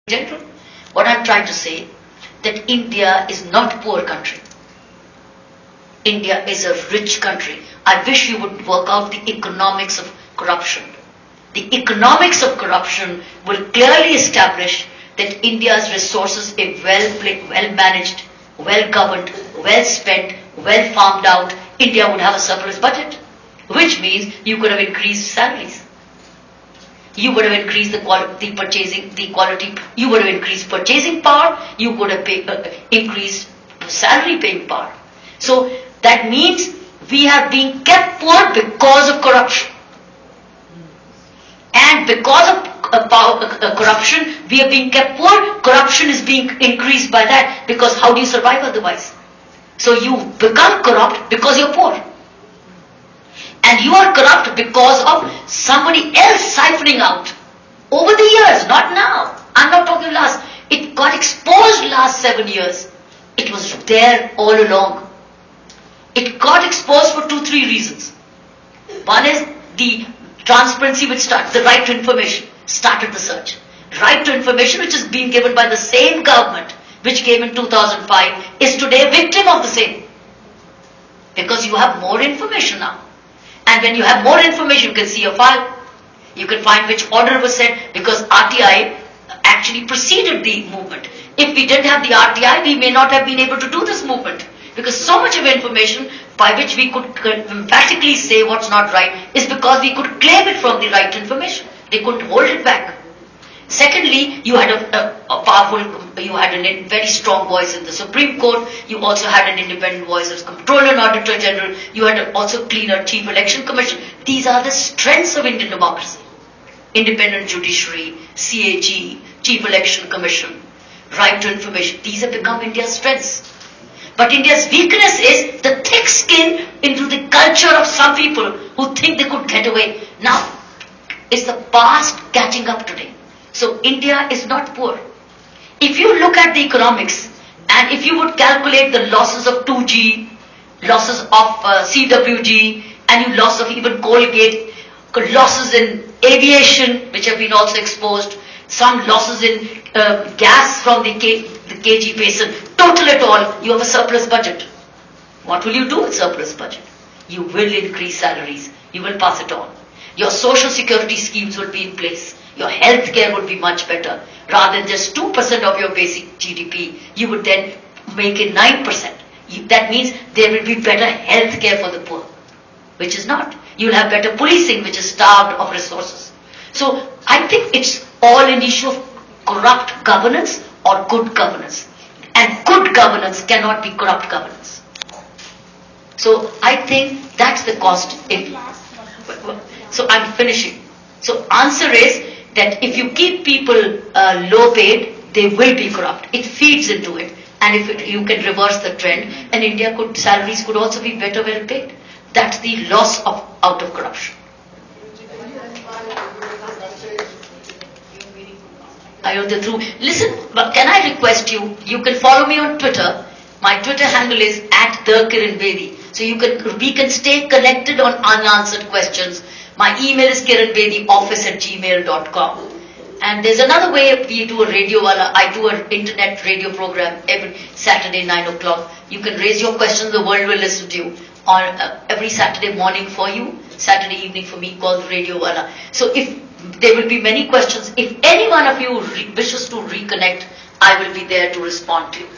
General, what I'm trying to say, that India is not a poor country. India is a rich country. I wish you would work out the economics of corruption. The economics of corruption will clearly establish that India's resources are well managed, well governed, well spent, well farmed out. India would have a surplus budget, which means you could have increased salaries. You would have increased the quality, you would have increased purchasing power, you would have increased salary paying power. So that means we have been kept poor because of corruption. And because of corruption, we are being kept poor. Corruption is being increased by that, because how do you survive otherwise? So you become corrupt because you're poor. And you are corrupt because of somebody else siphoning out. Over the years, not now. I'm not talking last. It got exposed last 7 years. It was there all along. It got exposed for 2-3 reasons. One is the transparency which started, the right to information started the search. Right to information, which is being given by the same government which came in 2005, is today a victim of the same. Because you have more information now. And when you have more information, you can see a file. You can find which order was sent, because RTI actually preceded the movement. If we didn't have the RTI, we may not have been able to do this movement. Because so much of information by which we could emphatically say what's not right is because we could claim it from the right information. They couldn't hold it back. Secondly, you had you had a very strong voice in the Supreme Court. You also had an independent voice as Comptroller and Auditor General. You had also cleaner Chief Election Commission. These are the strengths of Indian democracy. Independent judiciary, CAG, Chief Election Commission, right to information. These have become India's strengths. But India's weakness is the thick skin into the culture of some people who think they could get away. Now, it's the past catching up today. So India is not poor. If you look at the economics, and if you would calculate the losses of 2G, losses of CWG, and you loss of even Colgate, losses in aviation, which have been also exposed, some losses in gas from the KG basin, total it all, you have a surplus budget. What will you do with surplus budget? You will increase salaries. You will pass it on. Your social security schemes will be in place. Your health care would be much better. Rather than just 2% of your basic GDP, you would then make it 9%. That means there will be better health care for the poor, which is not. You will have better policing, which is starved of resources. So I think it's all an issue of corrupt governance or good governance. And good governance cannot be corrupt governance. So I think that's the cost. So I'm finishing. So answer is that if you keep people low paid, they will be corrupt. It feeds into it. And if you can reverse the trend, and salaries could also be better well paid. That's the loss out of corruption. Listen, but can I request you, you can follow me on Twitter. My Twitter handle is @thekiranbedi. So we can stay connected on unanswered questions. My email is kiranbedioffice@gmail.com. And there's another way we do a radio wala. I do an internet radio program every Saturday 9 o'clock. You can raise your questions, the world will listen to you. On every Saturday morning for you, Saturday evening for me, called Radio Wala. So if there will be many questions, if any one of you wishes to reconnect, I will be there to respond to you.